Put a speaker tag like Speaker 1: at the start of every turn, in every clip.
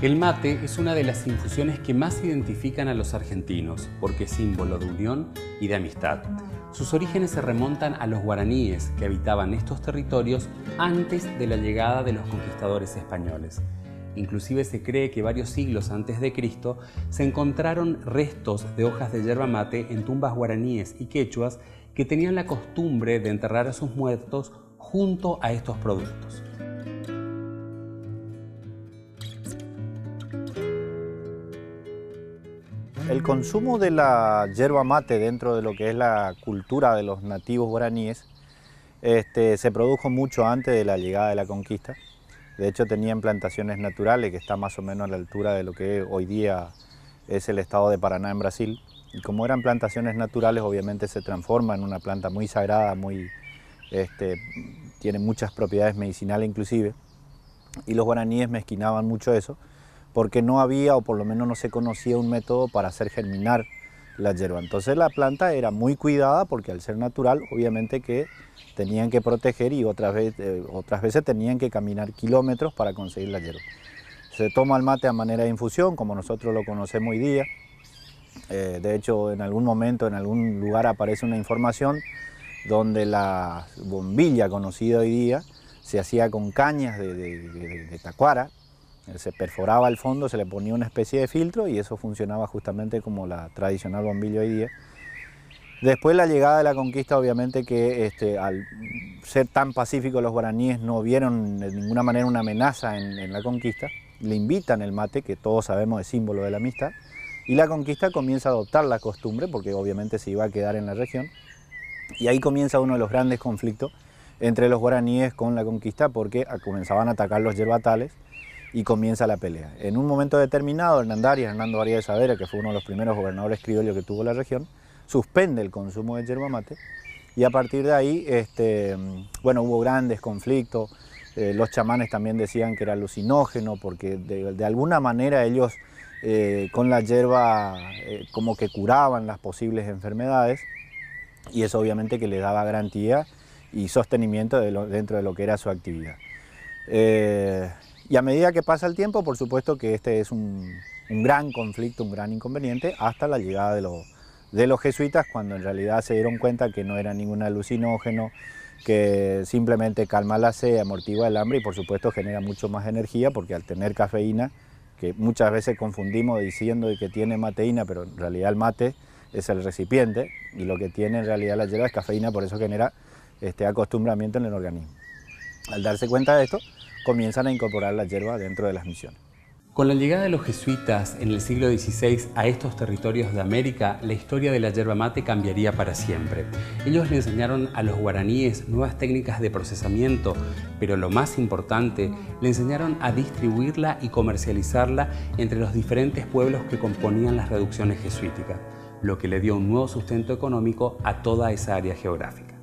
Speaker 1: El mate es una de las infusiones que más identifican a los argentinos porque es símbolo de unión y de amistad. Sus orígenes se remontan a los guaraníes que habitaban estos territorios antes de la llegada de los conquistadores españoles. Inclusive se cree que varios siglos antes de Cristo se encontraron restos de hojas de yerba mate en tumbas guaraníes y quechuas que tenían la costumbre de enterrar a sus muertos junto a estos productos.
Speaker 2: El consumo de la yerba mate dentro de lo que es la cultura de los nativos guaraníes se produjo mucho antes de la llegada de la conquista. De hecho, tenían plantaciones naturales que están más o menos a la altura de lo que hoy día es el estado de Paraná en Brasil. Y como eran plantaciones naturales, obviamente se transforma en una planta muy sagrada, tiene muchas propiedades medicinales inclusive. Y los guaraníes mezquinaban mucho eso, porque no había, o por lo menos no se conocía, un método para hacer germinar la yerba. Entonces la planta era muy cuidada porque al ser natural, obviamente que tenían que proteger y otras veces tenían que caminar kilómetros para conseguir la yerba. Se toma el mate a manera de infusión, como nosotros lo conocemos hoy día. De hecho, en algún momento, en algún lugar aparece una información donde la bombilla conocida hoy día se hacía con cañas de tacuara. Se perforaba el fondo, se le ponía una especie de filtro y eso funcionaba justamente como la tradicional bombilla hoy día. Después la llegada de la conquista, obviamente que al ser tan pacíficos los guaraníes no vieron de ninguna manera una amenaza en la conquista, le invitan el mate, que todos sabemos es símbolo de la amistad, y la conquista comienza a adoptar la costumbre, porque obviamente se iba a quedar en la región, y ahí comienza uno de los grandes conflictos entre los guaraníes con la conquista, porque comenzaban a atacar los yerbatales, y comienza la pelea. En un momento determinado, Hernando Arias de Saavedra, que fue uno de los primeros gobernadores criollos que tuvo la región, suspende el consumo de yerba mate y a partir de ahí hubo grandes conflictos. Los chamanes también decían que era alucinógeno porque de alguna manera ellos con la yerba como que curaban las posibles enfermedades y eso obviamente que les daba garantía y sostenimiento dentro de lo que era su actividad. Y a medida que pasa el tiempo, por supuesto que este es un gran conflicto, un gran inconveniente, hasta la llegada de los jesuitas, cuando en realidad se dieron cuenta que no era ningún alucinógeno, que simplemente calma la sed, amortigua el hambre y por supuesto genera mucho más energía, porque al tener cafeína, que muchas veces confundimos diciendo que tiene mateína, pero en realidad el mate es el recipiente y lo que tiene en realidad la yerba es cafeína, por eso genera acostumbramiento en el organismo. Al darse cuenta de esto, comienzan a incorporar la yerba dentro de las misiones.
Speaker 1: Con la llegada de los jesuitas en el siglo XVI a estos territorios de América, la historia de la yerba mate cambiaría para siempre. Ellos le enseñaron a los guaraníes nuevas técnicas de procesamiento, pero lo más importante, le enseñaron a distribuirla y comercializarla entre los diferentes pueblos que componían las reducciones jesuíticas, lo que le dio un nuevo sustento económico a toda esa área geográfica.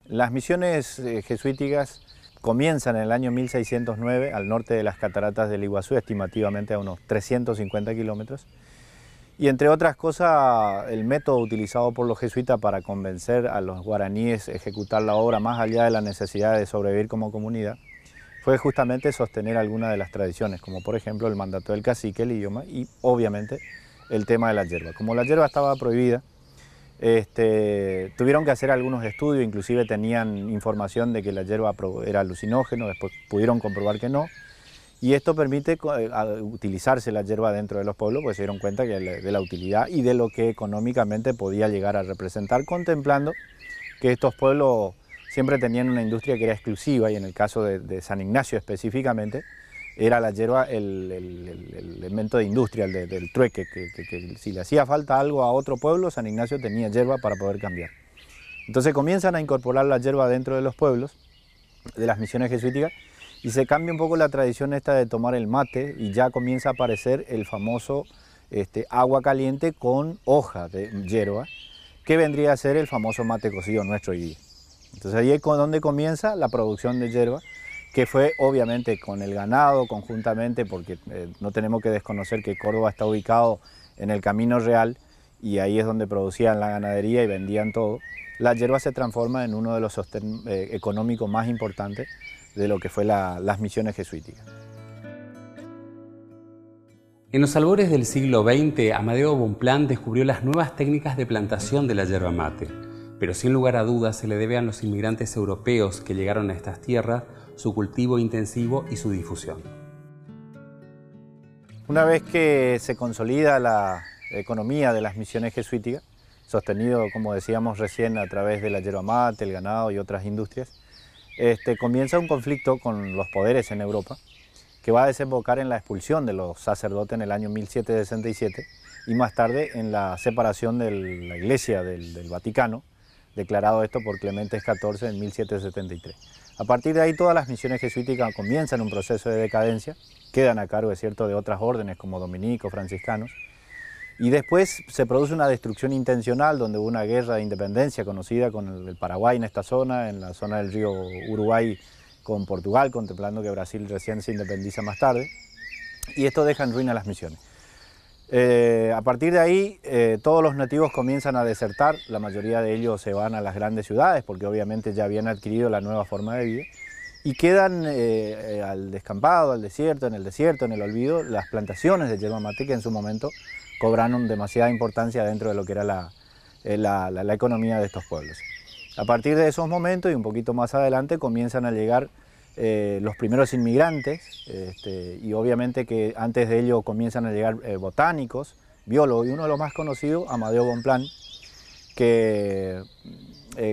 Speaker 2: Las misiones jesuíticas comienzan en el año 1609 al norte de las cataratas del Iguazú, estimativamente a unos 350 kilómetros. Y entre otras cosas, el método utilizado por los jesuitas para convencer a los guaraníes a ejecutar la obra más allá de la necesidad de sobrevivir como comunidad, fue justamente sostener algunas de las tradiciones, como por ejemplo el mandato del cacique, el idioma y obviamente el tema de la yerba. Como la yerba estaba prohibida, tuvieron que hacer algunos estudios, inclusive tenían información de que la yerba era alucinógeno, después pudieron comprobar que no, y esto permite utilizarse la yerba dentro de los pueblos, pues se dieron cuenta de la utilidad y de lo que económicamente podía llegar a representar, contemplando que estos pueblos siempre tenían una industria que era exclusiva, y en el caso de San Ignacio específicamente, era la yerba el elemento de industria, del trueque, que si le hacía falta algo a otro pueblo, San Ignacio tenía yerba para poder cambiar. Entonces comienzan a incorporar la yerba dentro de los pueblos, de las misiones jesuíticas, y se cambia un poco la tradición esta de tomar el mate, y ya comienza a aparecer el famoso agua caliente con hoja de yerba, que vendría a ser el famoso mate cocido nuestro hoy día. Entonces ahí es donde comienza la producción de yerba, que fue obviamente con el ganado conjuntamente, porque no tenemos que desconocer que Córdoba está ubicado en el Camino Real y ahí es donde producían la ganadería y vendían todo. La yerba se transforma en uno de los sostén económicos más importantes de lo que fue las misiones jesuíticas.
Speaker 1: En los albores del siglo XX, Amadeo Bonpland descubrió las nuevas técnicas de plantación de la yerba mate, pero sin lugar a dudas se le debe a los inmigrantes europeos que llegaron a estas tierras su cultivo intensivo y su difusión.
Speaker 2: Una vez que se consolida la economía de las misiones jesuíticas, sostenido, como decíamos recién, a través de la yerba mate, el ganado y otras industrias, comienza un conflicto con los poderes en Europa que va a desembocar en la expulsión de los sacerdotes en el año 1767 y más tarde en la separación de la Iglesia del Vaticano, declarado esto por Clemente XIV en 1773. A partir de ahí todas las misiones jesuíticas comienzan un proceso de decadencia, quedan a cargo de otras órdenes como dominicos, franciscanos, y después se produce una destrucción intencional donde hubo una guerra de independencia conocida con el Paraguay en esta zona, en la zona del río Uruguay con Portugal, contemplando que Brasil recién se independiza más tarde, y esto deja en ruina las misiones. A partir de ahí todos los nativos comienzan a desertar, la mayoría de ellos se van a las grandes ciudades porque obviamente ya habían adquirido la nueva forma de vida, y quedan al descampado, al desierto, en el olvido, las plantaciones de yerba mate que en su momento cobraron demasiada importancia dentro de lo que era la economía de estos pueblos. A partir de esos momentos y un poquito más adelante comienzan a llegar los primeros inmigrantes y obviamente que antes de ello comienzan a llegar botánicos, biólogos, y uno de los más conocidos, Amadeo Bonpland, que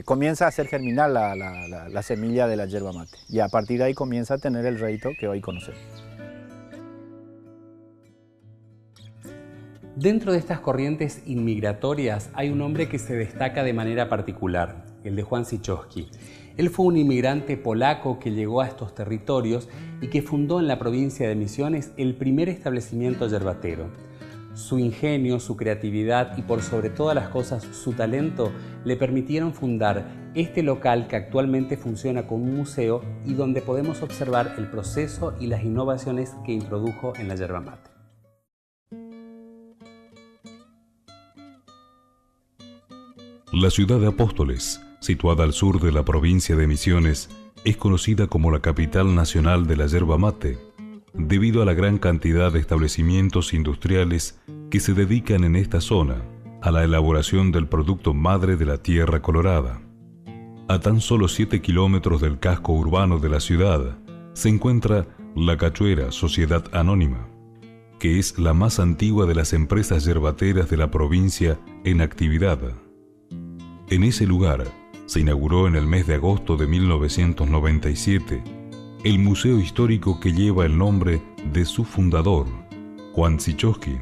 Speaker 2: comienza a hacer germinar la semilla de la yerba mate y a partir de ahí comienza a tener el rédito que hoy conocemos.
Speaker 1: Dentro de estas corrientes inmigratorias hay un hombre que se destaca de manera particular, el de Juan Sichowski. Él fue un inmigrante polaco que llegó a estos territorios y que fundó en la provincia de Misiones el primer establecimiento yerbatero. Su ingenio, su creatividad y por sobre todas las cosas su talento le permitieron fundar este local que actualmente funciona como un museo y donde podemos observar el proceso y las innovaciones que introdujo en la yerba mate.
Speaker 3: La ciudad de Apóstoles, situada al sur de la provincia de Misiones, es conocida como la capital nacional de la yerba mate, debido a la gran cantidad de establecimientos industriales que se dedican en esta zona a la elaboración del producto madre de la tierra colorada. A tan solo 7 kilómetros del casco urbano de la ciudad se encuentra La Cachuera Sociedad Anónima, que es la más antigua de las empresas yerbateras de la provincia en actividad. En ese lugar se inauguró en el mes de agosto de 1997 el museo histórico que lleva el nombre de su fundador, Juan Sichowski,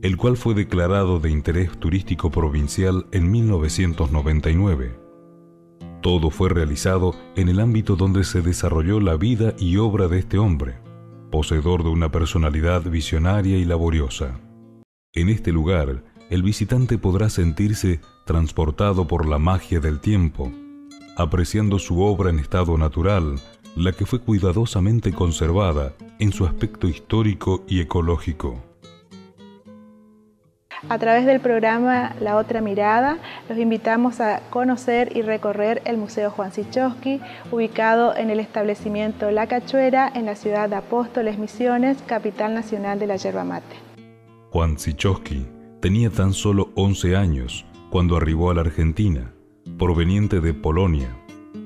Speaker 3: el cual fue declarado de interés turístico provincial en 1999. Todo fue realizado en el ámbito donde se desarrolló la vida y obra de este hombre, poseedor de una personalidad visionaria y laboriosa. En este lugar, el visitante podrá sentirse transportado por la magia del tiempo, apreciando su obra en estado natural, la que fue cuidadosamente conservada en su aspecto histórico y ecológico.
Speaker 4: A través del programa La Otra Mirada, los invitamos a conocer y recorrer el Museo Juan Sichowski, ubicado en el establecimiento La Cachuera, en la ciudad de Apóstoles, Misiones, capital nacional de la yerba mate.
Speaker 3: Juan Sichowski tenía tan solo 11 años cuando arribó a la Argentina, proveniente de Polonia.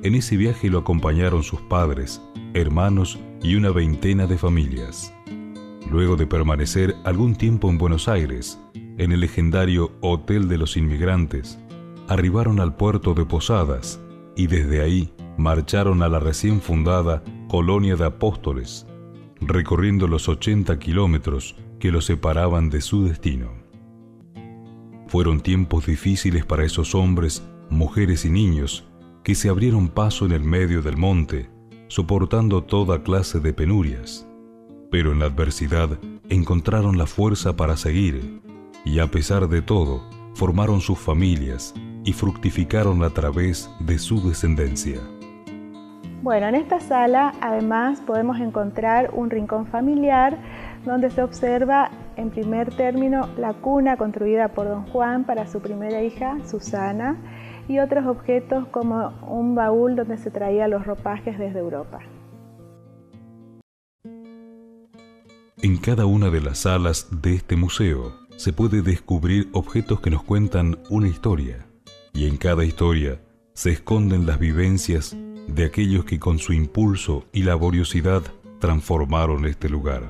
Speaker 3: En ese viaje lo acompañaron sus padres, hermanos y una veintena de familias. Luego de permanecer algún tiempo en Buenos Aires, en el legendario Hotel de los Inmigrantes, arribaron al puerto de Posadas y desde ahí marcharon a la recién fundada Colonia de Apóstoles, recorriendo los 80 kilómetros que los separaban de su destino. Fueron tiempos difíciles para esos hombres, mujeres y niños que se abrieron paso en el medio del monte, soportando toda clase de penurias. Pero en la adversidad encontraron la fuerza para seguir y a pesar de todo formaron sus familias y fructificaron a través de su descendencia.
Speaker 4: Bueno, en esta sala además podemos encontrar un rincón familiar donde se observa en primer término la cuna construida por don Juan para su primera hija, Susana, y otros objetos como un baúl donde se traían los ropajes desde Europa.
Speaker 3: En En cada una de las salas de este museo se puede descubrir objetos que nos cuentan una historia, y en cada historia se esconden las vivencias de aquellos que con su impulso y laboriosidad transformaron este lugar.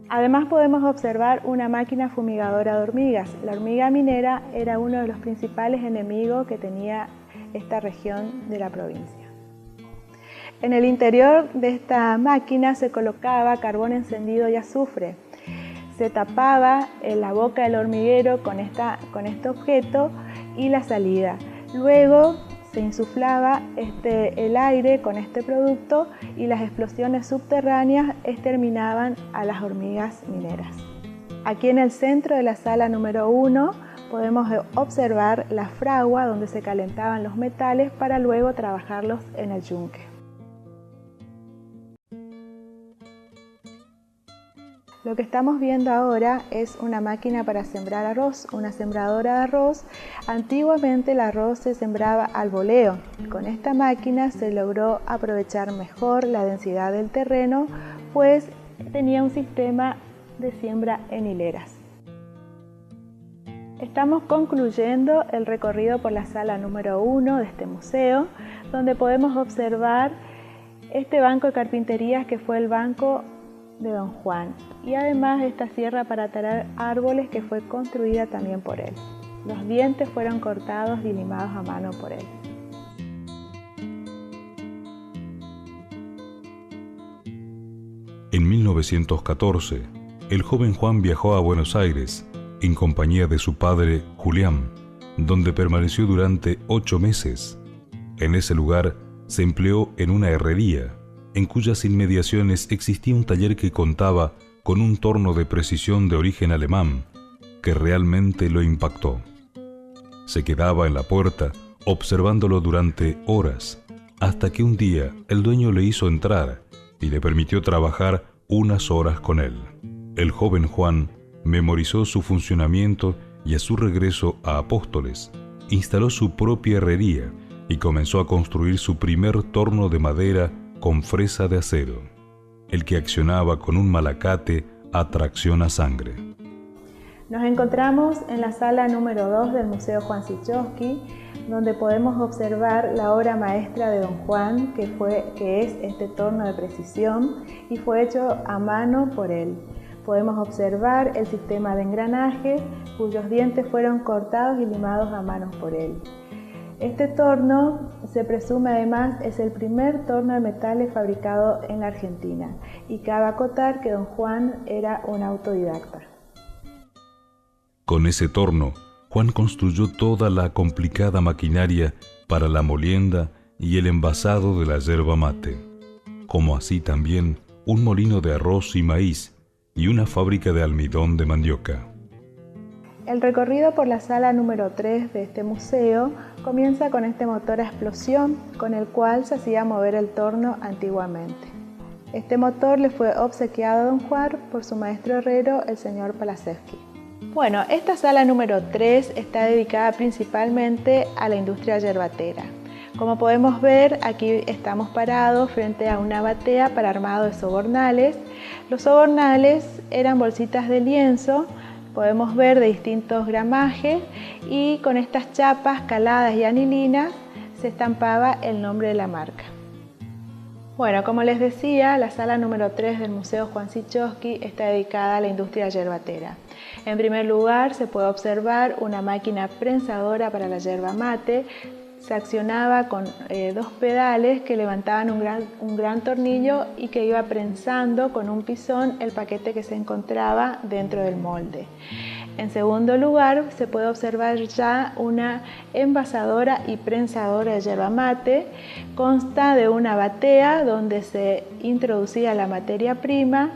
Speaker 4: Además podemos observar una máquina fumigadora de hormigas. La hormiga minera era uno de los principales enemigos que tenía esta región de la provincia. En el interior de esta máquina se colocaba carbón encendido y azufre. Se tapaba la boca del hormiguero con este objeto y la salida. Luego se insuflaba el aire con este producto y las explosiones subterráneas exterminaban a las hormigas mineras. Aquí en el centro de la sala número 1 podemos observar la fragua donde se calentaban los metales para luego trabajarlos en el yunque. Lo que estamos viendo ahora es una máquina para sembrar arroz, una sembradora de arroz. Antiguamente el arroz se sembraba al voleo. Con esta máquina se logró aprovechar mejor la densidad del terreno, pues tenía un sistema de siembra en hileras. Estamos concluyendo el recorrido por la sala número 1 de este museo, donde podemos observar este banco de carpinterías que fue el banco de Don Juan, y además esta sierra para talar árboles que fue construida también por él. Los dientes fueron cortados y limados a mano por él.
Speaker 3: En 1914, el joven Juan viajó a Buenos Aires en compañía de su padre Julián, donde permaneció durante 8 meses. En ese lugar se empleó en una herrería, en cuyas inmediaciones existía un taller que contaba con un torno de precisión de origen alemán, que realmente lo impactó. Se quedaba en la puerta observándolo durante horas, hasta que un día el dueño le hizo entrar y le permitió trabajar unas horas con él. El joven Juan memorizó su funcionamiento y a su regreso a Apóstoles, instaló su propia herrería y comenzó a construir su primer torno de madera con fresa de acero, el que accionaba con un malacate a tracción a sangre.
Speaker 4: Nos encontramos en la sala número 2 del Museo Juan Sichowski, donde podemos observar la obra maestra de Don Juan, que es este torno de precisión y fue hecho a mano por él. Podemos observar el sistema de engranaje, cuyos dientes fueron cortados y limados a mano por él. Este torno, se presume además, es el primer torno de metales fabricado en la Argentina, y cabe acotar que Don Juan era un autodidacta.
Speaker 3: Con ese torno, Juan construyó toda la complicada maquinaria para la molienda y el envasado de la yerba mate, como así también un molino de arroz y maíz y una fábrica de almidón de mandioca.
Speaker 4: El recorrido por la sala número 3 de este museo comienza con este motor a explosión con el cual se hacía mover el torno antiguamente. Este motor le fue obsequiado a Don Juan por su maestro herrero, el señor Palasewski. Bueno, esta sala número 3 está dedicada principalmente a la industria yerbatera. Como podemos ver, aquí estamos parados frente a una batea para armado de sobornales. Los sobornales eran bolsitas de lienzo, podemos ver de distintos gramajes, y con estas chapas caladas y anilinas se estampaba el nombre de la marca. Bueno, como les decía, la sala número 3 del Museo Juan Sichowski está dedicada a la industria yerbatera. En primer lugar, se puede observar una máquina prensadora para la yerba mate. Se accionaba con 2 pedales que levantaban un gran tornillo y que iba prensando con un pisón el paquete que se encontraba dentro del molde. En segundo lugar, se puede observar ya una envasadora y prensadora de yerba mate. Consta de una batea donde se introducía la materia prima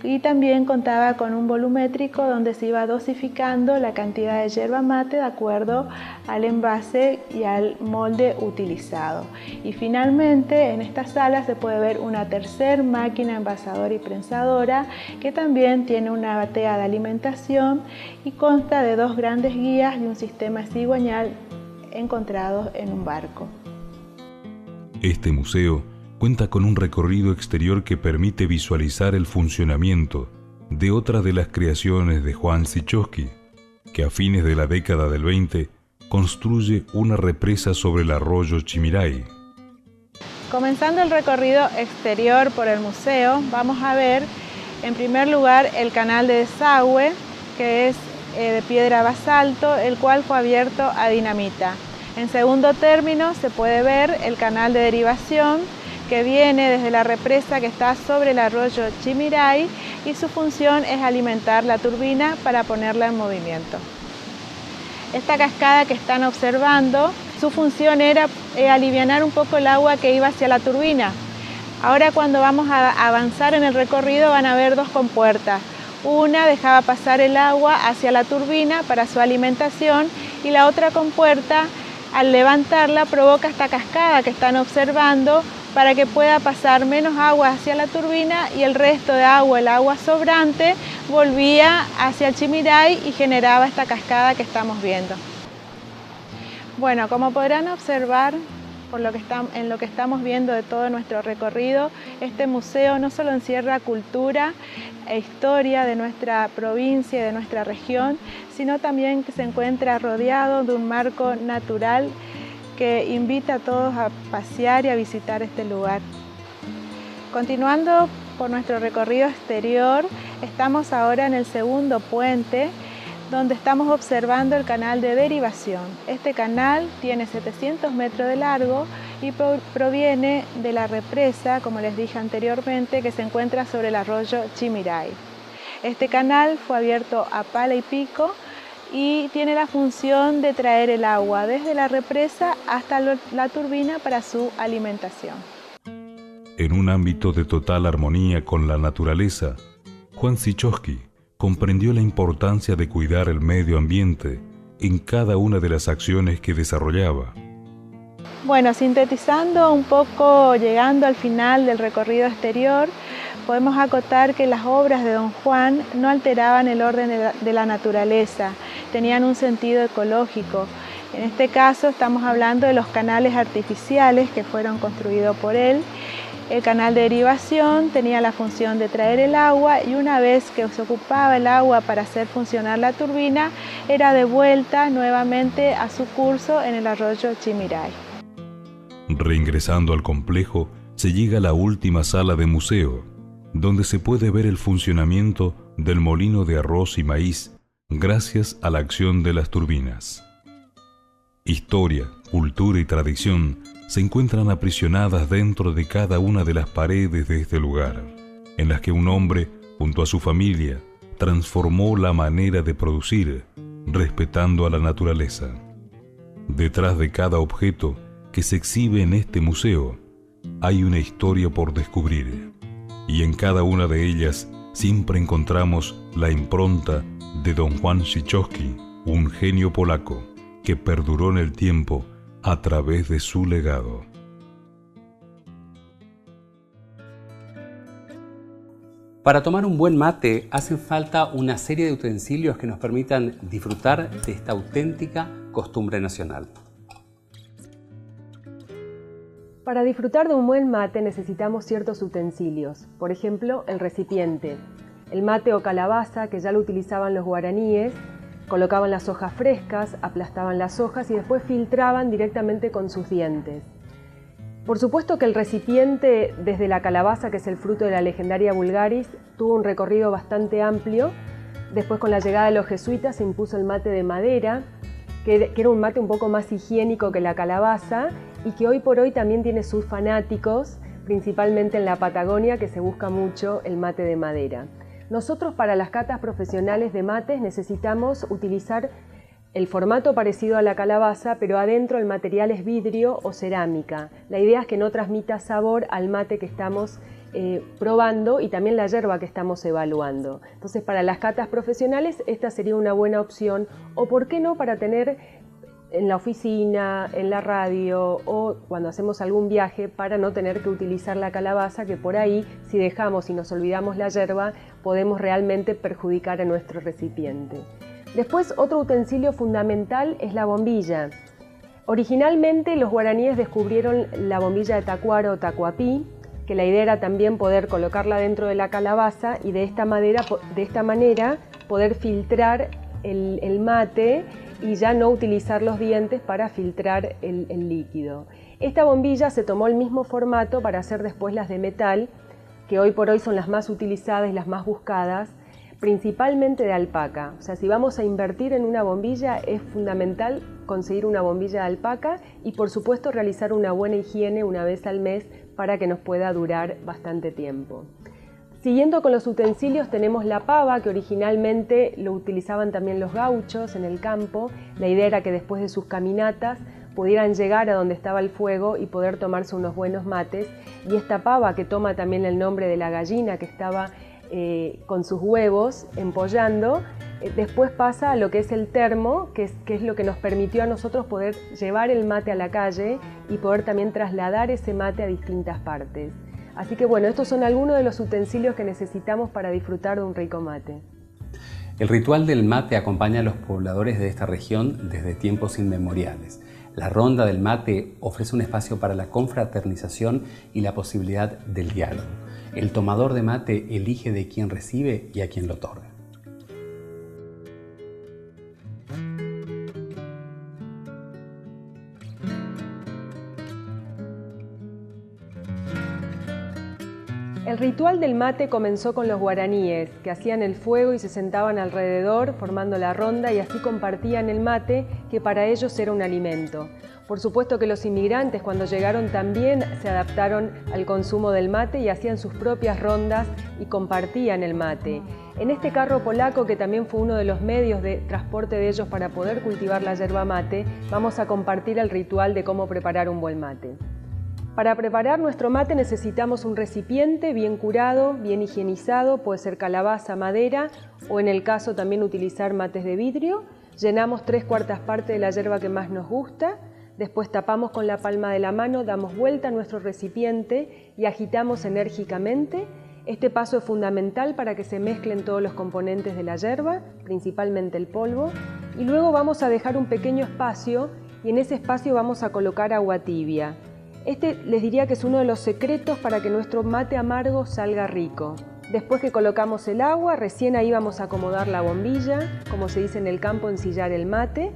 Speaker 4: y también contaba con un volumétrico donde se iba dosificando la cantidad de yerba mate de acuerdo al envase y al molde utilizado. Y finalmente en esta sala se puede ver una tercera máquina envasadora y prensadora que también tiene una batea de alimentación y consta de 2 grandes guías y un sistema cigüeñal encontrados en un barco.
Speaker 3: Este museo cuenta con un recorrido exterior que permite visualizar el funcionamiento de otra de las creaciones de Juan Sichowski, que a fines de la década del 20 construye una represa sobre el arroyo Chimiray.
Speaker 4: Comenzando el recorrido exterior por el museo, vamos a ver en primer lugar el canal de desagüe, que es de piedra basalto, el cual fue abierto a dinamita. En segundo término se puede ver el canal de derivación, que viene desde la represa que está sobre el arroyo Chimiray, y su función es alimentar la turbina para ponerla en movimiento. Esta cascada que están observando, su función era alivianar un poco el agua que iba hacia la turbina. Ahora, cuando vamos a avanzar en el recorrido, van a ver dos compuertas. Una dejaba pasar el agua hacia la turbina para su alimentación, y la otra compuerta, al levantarla, provoca esta cascada que están observando para que pueda pasar menos agua hacia la turbina y el resto de agua, el agua sobrante, volvía hacia el Chimiray y generaba esta cascada que estamos viendo. Bueno, como podrán observar en lo que estamos viendo de todo nuestro recorrido, este museo no solo encierra cultura e historia de nuestra provincia y de nuestra región, sino también que se encuentra rodeado de un marco natural que invita a todos a pasear y a visitar este lugar. Continuando por nuestro recorrido exterior, estamos ahora en el segundo puente, donde estamos observando el canal de derivación. Este canal tiene 700 metros de largo y proviene de la represa, como les dije anteriormente, que se encuentra sobre el arroyo Chimiray. Este canal fue abierto a pala y pico y tiene la función de traer el agua desde la represa hasta la turbina para su alimentación.
Speaker 3: En un ámbito de total armonía con la naturaleza, Juan Sichowski comprendió la importancia de cuidar el medio ambiente en cada una de las acciones que desarrollaba.
Speaker 4: Bueno, sintetizando un poco, llegando al final del recorrido exterior, podemos acotar que las obras de Don Juan no alteraban el orden de la naturaleza, tenían un sentido ecológico. En este caso estamos hablando de los canales artificiales que fueron construidos por él. El canal de derivación tenía la función de traer el agua, y una vez que se ocupaba el agua para hacer funcionar la turbina, era devuelta nuevamente a su curso en el arroyo Chimiray.
Speaker 3: Reingresando al complejo, se llega a la última sala de museo, donde se puede ver el funcionamiento del molino de arroz y maíz gracias a la acción de las turbinas. Historia, cultura y tradición se encuentran aprisionadas dentro de cada una de las paredes de este lugar, en las que un hombre, junto a su familia, transformó la manera de producir, respetando a la naturaleza. Detrás de cada objeto que se exhibe en este museo, hay una historia por descubrir, y en cada una de ellas siempre encontramos la impronta de Don Juan Sichowski, un genio polaco que perduró en el tiempo a través de su legado.
Speaker 1: Para tomar un buen mate hacen falta una serie de utensilios que nos permitan disfrutar de esta auténtica costumbre nacional.
Speaker 5: Para disfrutar de un buen mate necesitamos ciertos utensilios, por ejemplo el recipiente, el mate o calabaza que ya lo utilizaban los guaraníes. Colocaban las hojas frescas, aplastaban las hojas y después filtraban directamente con sus dientes. Por supuesto que el recipiente, desde la calabaza, que es el fruto de la legendaria vulgaris, tuvo un recorrido bastante amplio. Después, con la llegada de los jesuitas, se impuso el mate de madera, que era un mate un poco más higiénico que la calabaza y que hoy por hoy también tiene sus fanáticos, principalmente en la Patagonia, que se busca mucho el mate de madera. Nosotros, para las catas profesionales de mates, necesitamos utilizar el formato parecido a la calabaza, pero adentro el material es vidrio o cerámica. La idea es que no transmita sabor al mate que estamos probando y también la yerba que estamos evaluando. Entonces, para las catas profesionales esta sería una buena opción, o por qué no para tener en la oficina, en la radio o cuando hacemos algún viaje, para no tener que utilizar la calabaza, que por ahí, si dejamos y nos olvidamos la yerba, podemos realmente perjudicar a nuestro recipiente. Después, otro utensilio fundamental es la bombilla. Originalmente los guaraníes descubrieron la bombilla de tacuaro o tacuapí, que la idea era también poder colocarla dentro de la calabaza y de esta manera poder filtrar el mate y ya no utilizar los dientes para filtrar el líquido. Esta bombilla se tomó el mismo formato para hacer después las de metal, que hoy por hoy son las más utilizadas y las más buscadas, principalmente de alpaca. O sea, si vamos a invertir en una bombilla, es fundamental conseguir una bombilla de alpaca y, por supuesto, realizar una buena higiene una vez al mes para que nos pueda durar bastante tiempo. Siguiendo con los utensilios, tenemos la pava, que originalmente lo utilizaban también los gauchos en el campo. La idea era que después de sus caminatas pudieran llegar a donde estaba el fuego y poder tomarse unos buenos mates. Y esta pava, que toma también el nombre de la gallina que estaba con sus huevos empollando, después pasa a lo que es el termo, que es lo que nos permitió a nosotros poder llevar el mate a la calle y poder también trasladar ese mate a distintas partes. Así que bueno, estos son algunos de los utensilios que necesitamos para disfrutar de un rico mate.
Speaker 1: El ritual del mate acompaña a los pobladores de esta región desde tiempos inmemoriales. La ronda del mate ofrece un espacio para la confraternización y la posibilidad del diálogo. El tomador de mate elige de quién recibe y a quién lo otorga.
Speaker 5: El ritual del mate comenzó con los guaraníes, que hacían el fuego y se sentaban alrededor formando la ronda y así compartían el mate, que para ellos era un alimento. Por supuesto que los inmigrantes, cuando llegaron, también se adaptaron al consumo del mate y hacían sus propias rondas y compartían el mate. En este carro polaco, que también fue uno de los medios de transporte de ellos para poder cultivar la yerba mate, vamos a compartir el ritual de cómo preparar un buen mate. Para preparar nuestro mate necesitamos un recipiente bien curado, bien higienizado, puede ser calabaza, madera o en el caso también utilizar mates de vidrio. Llenamos 3/4 partes de la yerba que más nos gusta, después tapamos con la palma de la mano, damos vuelta a nuestro recipiente y agitamos enérgicamente. Este paso es fundamental para que se mezclen todos los componentes de la yerba, principalmente el polvo, y luego vamos a dejar un pequeño espacio y en ese espacio vamos a colocar agua tibia. Este les diría que es uno de los secretos para que nuestro mate amargo salga rico. Después que colocamos el agua, recién ahí vamos a acomodar la bombilla, como se dice en el campo, ensillar el mate.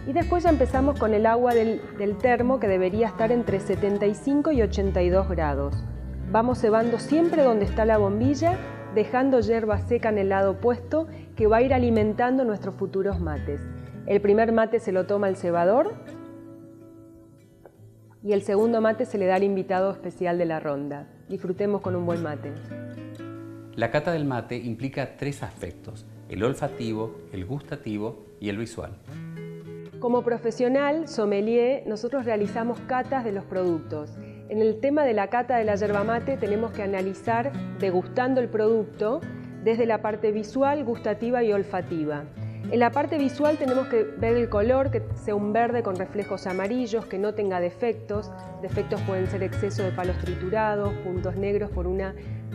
Speaker 5: Y después ya empezamos con el agua del termo, que debería estar entre 75 y 82 grados. Vamos cebando siempre donde está la bombilla, dejando yerba seca en el lado opuesto, que va a ir alimentando nuestros futuros mates. El primer mate se lo toma el cebador, y el segundo mate se le da al invitado especial de la ronda. Disfrutemos con un buen mate.
Speaker 1: La cata del mate implica 3 aspectos: el olfativo, el gustativo y el visual.
Speaker 5: Como profesional, sommelier, nosotros realizamos catas de los productos. En el tema de la cata de la yerba mate tenemos que analizar, degustando el producto, desde la parte visual, gustativa y olfativa. En la parte visual tenemos que ver el color, que sea un verde con reflejos amarillos, que no tenga defectos. Defectos pueden ser exceso de palos triturados, puntos negros por un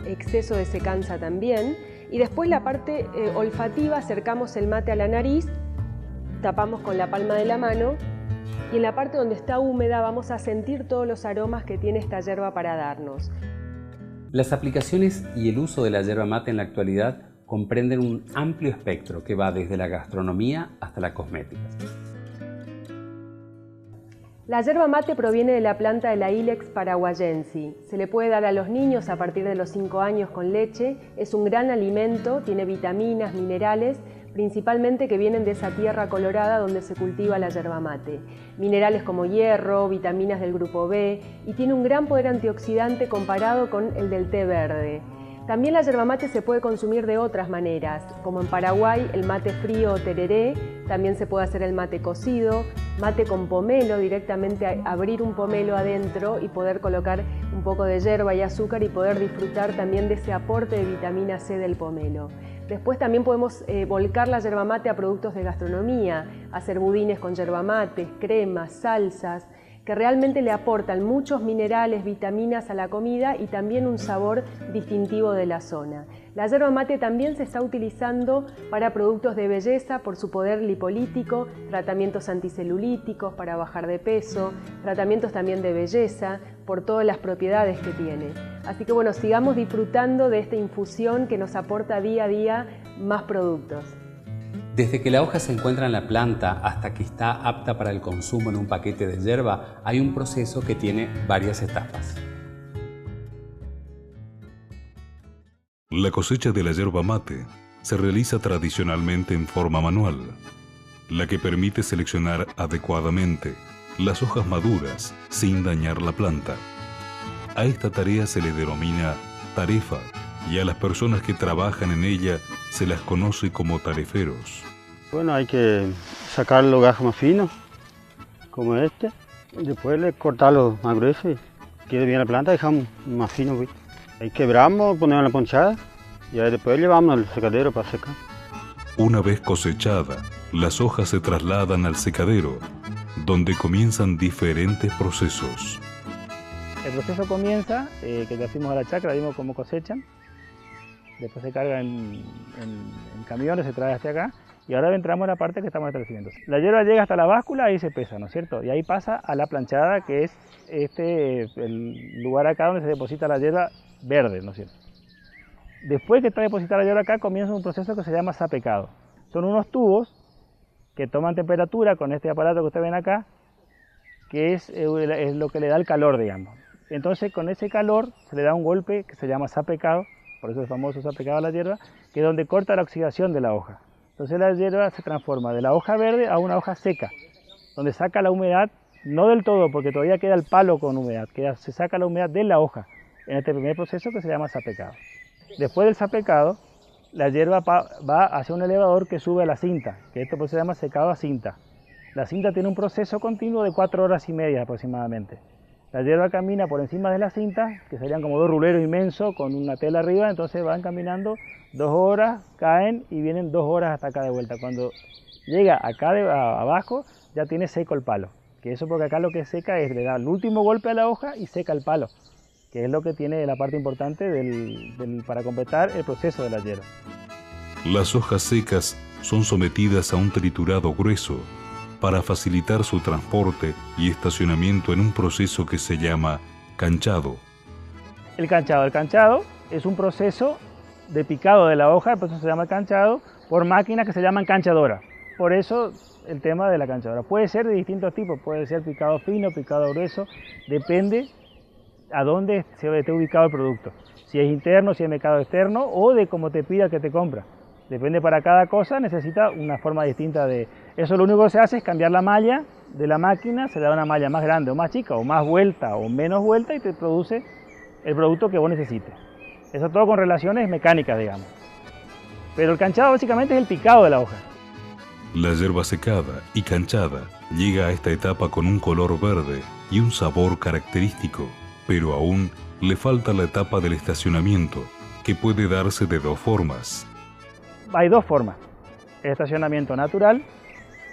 Speaker 5: exceso de secanza también. Y después la parte olfativa, acercamos el mate a la nariz, tapamos con la palma de la mano y en la parte donde está húmeda vamos a sentir todos los aromas que tiene esta yerba para darnos.
Speaker 1: Las aplicaciones y el uso de la yerba mate en la actualidad comprenden un amplio espectro que va desde la gastronomía hasta la cosmética.
Speaker 5: La yerba mate proviene de la planta de la Ilex paraguayensis. Se le puede dar a los niños a partir de los 5 años con leche. Es un gran alimento, tiene vitaminas, minerales, principalmente que vienen de esa tierra colorada donde se cultiva la yerba mate. Minerales como hierro, vitaminas del grupo B y tiene un gran poder antioxidante comparado con el del té verde. También la yerba mate se puede consumir de otras maneras, como en Paraguay el mate frío o tereré, también se puede hacer el mate cocido, mate con pomelo, directamente abrir un pomelo adentro y poder colocar un poco de yerba y azúcar y poder disfrutar también de ese aporte de vitamina C del pomelo. Después también podemos volcar la yerba mate a productos de gastronomía, hacer budines con yerba mate, cremas, salsas, que realmente le aportan muchos minerales, vitaminas a la comida y también un sabor distintivo de la zona. La yerba mate también se está utilizando para productos de belleza por su poder lipolítico, tratamientos anticelulíticos para bajar de peso, tratamientos también de belleza por todas las propiedades que tiene. Así que bueno, sigamos disfrutando de esta infusión que nos aporta día a día más productos.
Speaker 1: Desde que la hoja se encuentra en la planta hasta que está apta para el consumo en un paquete de yerba, hay un proceso que tiene varias etapas.
Speaker 3: La cosecha de la yerba mate se realiza tradicionalmente en forma manual, la que permite seleccionar adecuadamente las hojas maduras sin dañar la planta. A esta tarea se le denomina tarefa y a las personas que trabajan en ella se las conoce como tareferos.
Speaker 6: Bueno, hay que sacar los gajos más finos, como este, y después le cortarlos más gruesos y quede bien la planta, dejamos más fino. Ahí quebramos, ponemos la ponchada y ahí después llevamos al secadero para secar.
Speaker 3: Una vez cosechada, las hojas se trasladan al secadero, donde comienzan diferentes procesos.
Speaker 7: El proceso comienza, que le hicimos a la chacra, vimos cómo cosechan, después se carga en camiones, se trae hasta acá, y ahora entramos en la parte que estamos estableciendo. La hierba llega hasta la báscula y se pesa, ¿no es cierto? Y ahí pasa a la planchada, que es el lugar acá donde se deposita la hierba verde, ¿no es cierto? Después que está depositada la hierba acá, comienza un proceso que se llama sapecado. Son unos tubos que toman temperatura con este aparato que ustedes ven acá, que es lo que le da el calor, digamos. Entonces con ese calor se le da un golpe que se llama sapecado, por eso es famoso sapecado a la hierba, que es donde corta la oxidación de la hoja. Entonces la hierba se transforma de la hoja verde a una hoja seca, donde saca la humedad, no del todo, porque todavía queda el palo con humedad, se saca la humedad de la hoja, en este primer proceso que se llama sapecado. Después del sapecado, la hierba va hacia un elevador que sube a la cinta, que esto pues se llama secado a cinta. La cinta tiene un proceso continuo de 4 horas y media aproximadamente. La hierba camina por encima de la cinta, que serían como 2 ruleros inmensos con una tela arriba, entonces van caminando 2 horas, caen y vienen 2 horas hasta acá de vuelta. Cuando llega acá abajo ya tiene seco el palo, que eso porque acá lo que seca es le da el último golpe a la hoja y seca el palo, que es lo que tiene la parte importante para completar el proceso de la hierba.
Speaker 3: Las hojas secas son sometidas a un triturado grueso para facilitar su transporte y estacionamiento en un proceso que se llama canchado.
Speaker 7: El canchado es un proceso de picado de la hoja, por eso se llama canchado, por máquinas que se llaman canchadoras. Por eso el tema de la canchadora. Puede ser de distintos tipos, puede ser picado fino, picado grueso, depende a dónde se esté ubicado el producto. Si es interno, si es mercado externo o de cómo te pida que te compra. Depende, para cada cosa necesita una forma distinta de... Eso lo único que se hace es cambiar la malla de la máquina, se le da una malla más grande o más chica, o más vuelta o menos vuelta y te produce el producto que vos necesites. Eso todo con relaciones mecánicas, digamos. Pero el canchado básicamente es el picado de la hoja.
Speaker 3: La yerba secada y canchada llega a esta etapa con un color verde y un sabor característico, pero aún le falta la etapa del estacionamiento, que puede darse de 2 formas.
Speaker 7: Hay 2 formas, el estacionamiento natural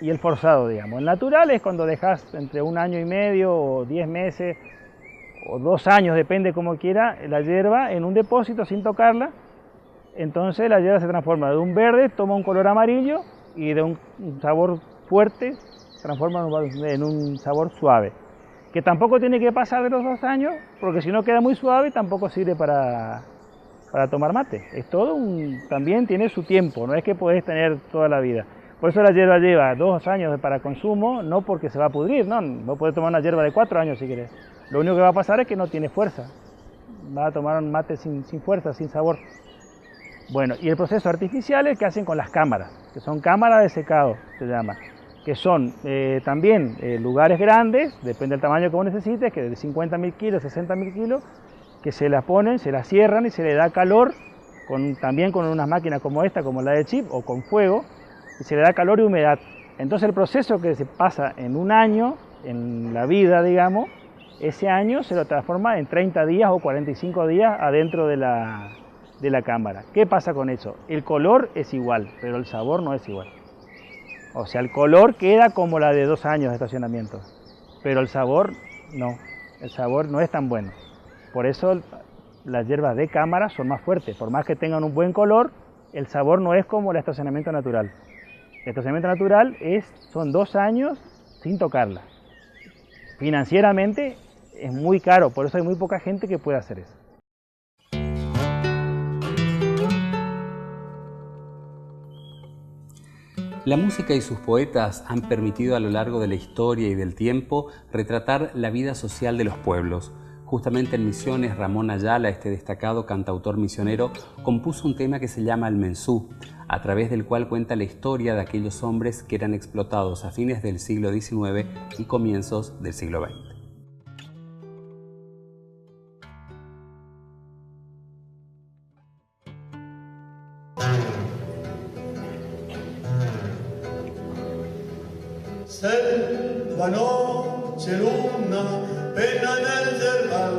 Speaker 7: y el forzado, digamos. El natural es cuando dejas entre 1 año y medio o 10 meses o 2 años, depende como quiera, la hierba en un depósito sin tocarla. Entonces la hierba se transforma de un verde, toma un color amarillo y de un sabor fuerte se transforma en un sabor suave. Que tampoco tiene que pasar de los 2 años, porque si no queda muy suave tampoco sirve para tomar mate. Es todo también tiene su tiempo, no es que podés tener toda la vida. Por eso la hierba lleva 2 años para consumo, no porque se va a pudrir, no podés tomar una hierba de 4 años si querés. Lo único que va a pasar es que no tiene fuerza. Va a tomar un mate sin fuerza, sin sabor. Bueno, y el proceso artificial es que hacen con las cámaras, que son cámaras de secado, se llama, que son también lugares grandes, depende del tamaño que vos necesites, que de 50.000 kilos, 60.000 kilos, que se las ponen, se las cierran y se le da calor, también con unas máquinas como esta, como la de chip, o con fuego, y se le da calor y humedad. Entonces el proceso que se pasa en 1 año, en la vida, digamos, ese año se lo transforma en 30 días o 45 días adentro de la cámara. ¿Qué pasa con eso? El color es igual, pero el sabor no es igual. O sea, el color queda como la de 2 años de estacionamiento, pero el sabor no es tan bueno. Por eso las hierbas de cámara son más fuertes, por más que tengan un buen color, el sabor no es como el estacionamiento natural. El estacionamiento natural son 2 años sin tocarla. Financieramente es muy caro, por eso hay muy poca gente que puede hacer eso.
Speaker 1: La música y sus poetas han permitido a lo largo de la historia y del tiempo retratar la vida social de los pueblos. Justamente en Misiones, Ramón Ayala, este destacado cantautor misionero, compuso un tema que se llama El Mensú, a través del cual cuenta la historia de aquellos hombres que eran explotados a fines del siglo XIX y comienzos del siglo XX.
Speaker 8: Selva, noche, luna, pena en el yerbal.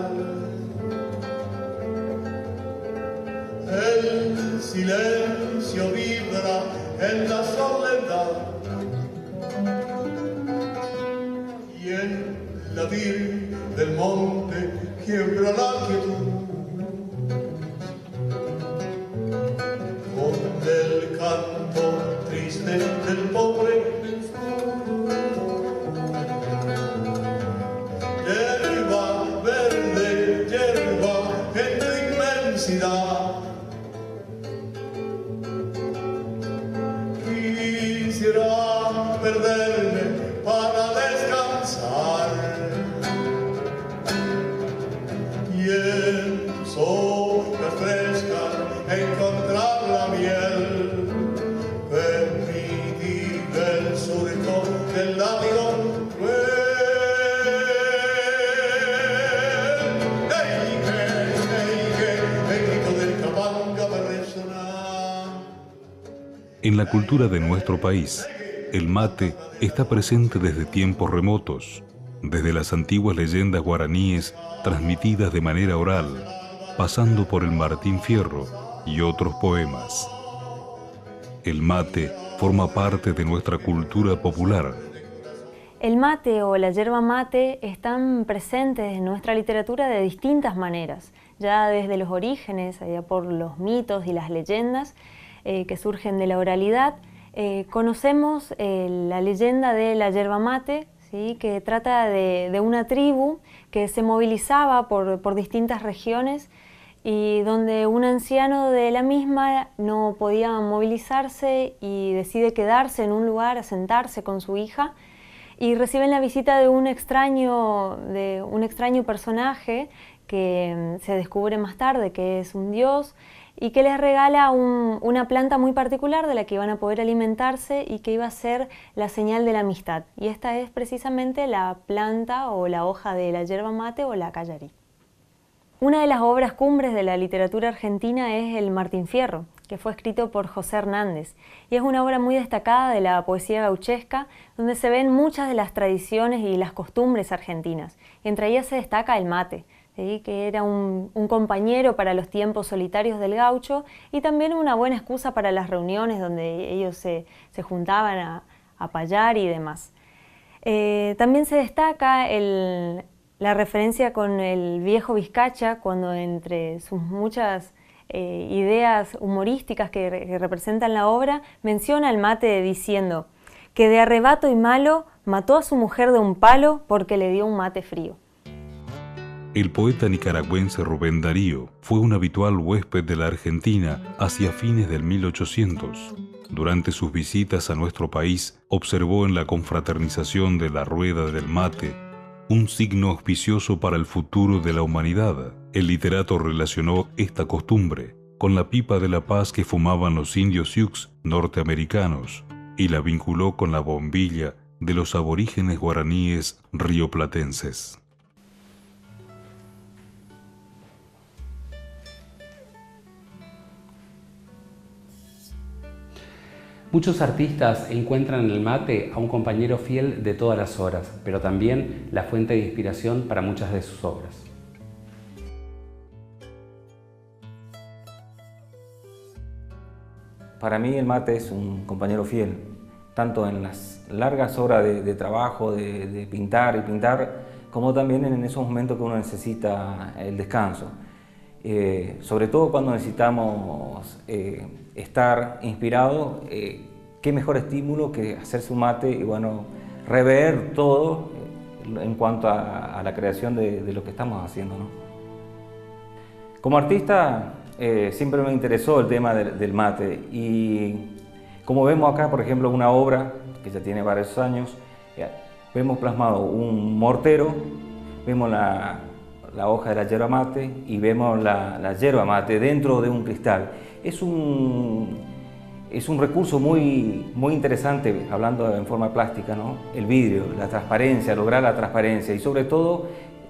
Speaker 8: El silencio vibra en la soledad. Y en la vir del monte quiebra la quietud. Con el canto triste del pobre quisiera perderme para descansar y en tus hojas frescas encontrar la miel que mitiga el surco del labio cruel.
Speaker 3: En la cultura de nuestro país, el mate está presente desde tiempos remotos, desde las antiguas leyendas guaraníes transmitidas de manera oral, pasando por el Martín Fierro y otros poemas. El mate forma parte de nuestra cultura popular.
Speaker 9: El mate o la yerba mate están presentes en nuestra literatura de distintas maneras, ya desde los orígenes, allá por los mitos y las leyendas, que surgen de la oralidad. Conocemos la leyenda de la yerba mate, ¿sí? Que trata de una tribu que se movilizaba por distintas regiones y donde un anciano de la misma no podía movilizarse y decide quedarse en un lugar, a sentarse con su hija, y reciben la visita de un extraño personaje que se descubre más tarde que es un dios, y que les regala una planta muy particular de la que iban a poder alimentarse y que iba a ser la señal de la amistad. Y esta es precisamente la planta o la hoja de la yerba mate o la callarí. Una de las obras cumbres de la literatura argentina es el Martín Fierro, que fue escrito por José Hernández, y es una obra muy destacada de la poesía gauchesca, donde se ven muchas de las tradiciones y las costumbres argentinas, y entre ellas se destaca el mate, ¿sí? Que era un compañero para los tiempos solitarios del gaucho y también una buena excusa para las reuniones donde ellos se juntaban a payar y demás. También se destaca la referencia con el viejo Vizcacha, cuando entre sus muchas ideas humorísticas que representan la obra, menciona el mate diciendo que de arrebato y malo mató a su mujer de un palo porque le dio un mate frío.
Speaker 3: El poeta nicaragüense Rubén Darío fue un habitual huésped de la Argentina hacia fines del 1800. Durante sus visitas a nuestro país, observó en la confraternización de la rueda del mate un signo auspicioso para el futuro de la humanidad. El literato relacionó esta costumbre con la pipa de la paz que fumaban los indios Sioux norteamericanos y la vinculó con la bombilla de los aborígenes guaraníes rioplatenses.
Speaker 1: Muchos artistas encuentran en el mate a un compañero fiel de todas las horas, pero también la fuente de inspiración para muchas de sus obras.
Speaker 10: Para mí el mate es un compañero fiel, tanto en las largas horas de trabajo, de pintar y pintar, como también en esos momentos que uno necesita el descanso. Sobre todo cuando necesitamos estar inspirado, qué mejor estímulo que hacerse un mate y bueno, rever todo en cuanto a la creación de lo que estamos haciendo, ¿no? Como artista siempre me interesó el tema del mate y Como vemos acá, por ejemplo, una obra que ya tiene varios años, vemos plasmado un mortero, vemos la hoja de la yerba mate y vemos la yerba mate dentro de un cristal. Es un recurso muy interesante, hablando en forma plástica, ¿no? El vidrio, la transparencia, lograr la transparencia y sobre todo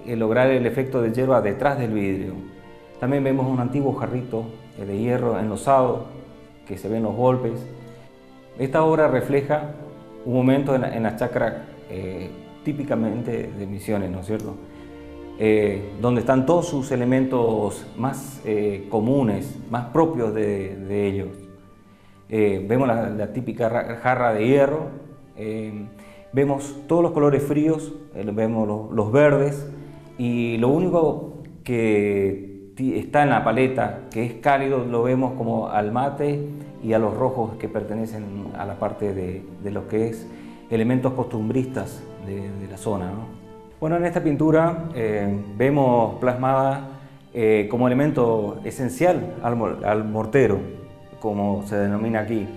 Speaker 10: lograr el efecto de yerba detrás del vidrio. También vemos un antiguo jarrito de hierro enlosado que se ven los golpes. Esta obra refleja un momento en la chacra típicamente de Misiones, ¿no es cierto? Donde están todos sus elementos más comunes, más propios de ellos. Vemos la típica jarra de hierro, vemos todos los colores fríos, vemos los verdes, y lo único que está en la paleta, que es cálido, lo vemos como al mate y a los rojos que pertenecen a la parte de lo que es elementos costumbristas de la zona, ¿no? Bueno, en esta pintura vemos plasmada como elemento esencial al mortero, como se denomina aquí.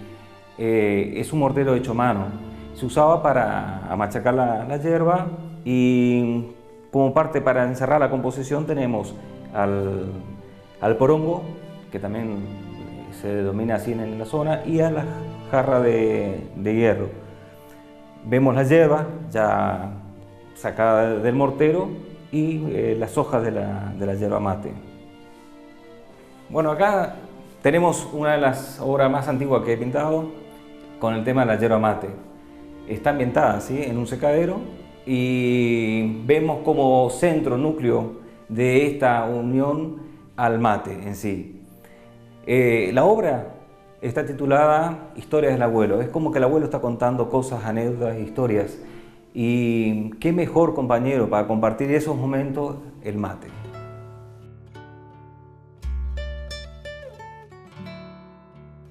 Speaker 10: Es un mortero hecho a mano. Se usaba para machacar la yerba y como parte para encerrar la composición tenemos al porongo, que también se denomina así en la zona, y a la jarra de hierro. Vemos la yerba ya sacada del mortero y las hojas de la yerba mate. Bueno, acá tenemos una de las obras más antiguas que he pintado con el tema de la yerba mate. Está ambientada, ¿sí?, en un secadero y vemos como centro, núcleo de esta unión al mate en sí. La obra está titulada Historias del abuelo. Es como que el abuelo está contando cosas, anécdotas, historias. Y qué mejor compañero para compartir esos momentos, el mate.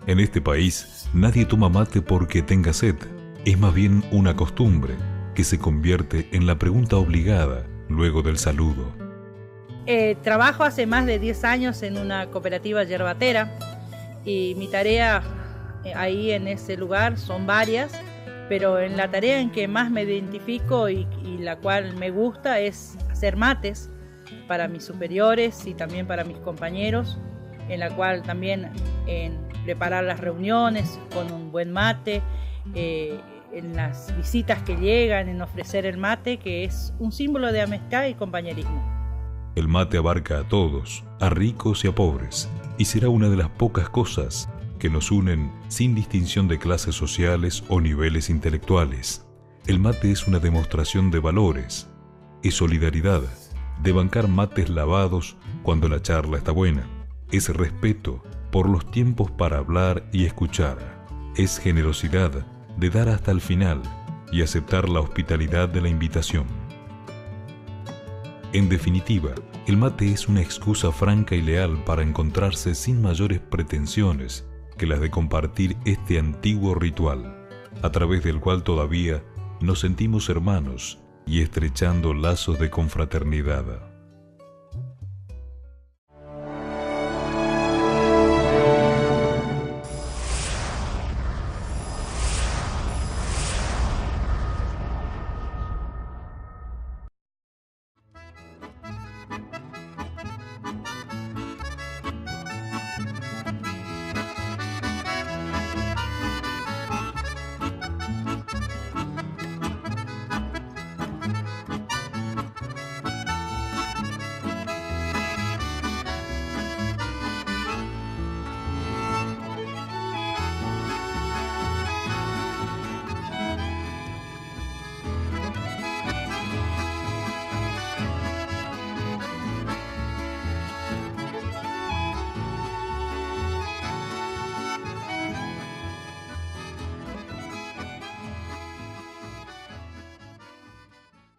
Speaker 3: En este país, nadie toma mate porque tenga sed. Es más bien una costumbre que se convierte en la pregunta obligada luego del saludo.
Speaker 11: Trabajo hace más de 10 años en una cooperativa yerbatera y mi tarea ahí en ese lugar son varias, pero en la tarea en que más me identifico y la cual me gusta es hacer mates para mis superiores y también para mis compañeros, en la cual también en preparar las reuniones con un buen mate, en las visitas que llegan, en ofrecer el mate, que es un símbolo de amistad y compañerismo.
Speaker 3: El mate abarca a todos, a ricos y a pobres, y será una de las pocas cosas que nos unen sin distinción de clases sociales o niveles intelectuales. El mate es una demostración de valores, es solidaridad, de bancar mates lavados cuando la charla está buena, es respeto por los tiempos para hablar y escuchar, es generosidad de dar hasta el final y aceptar la hospitalidad de la invitación. En definitiva, el mate es una excusa franca y leal para encontrarse sin mayores pretensiones que las de compartir este antiguo ritual, a través del cual todavía nos sentimos hermanos y estrechando lazos de confraternidad.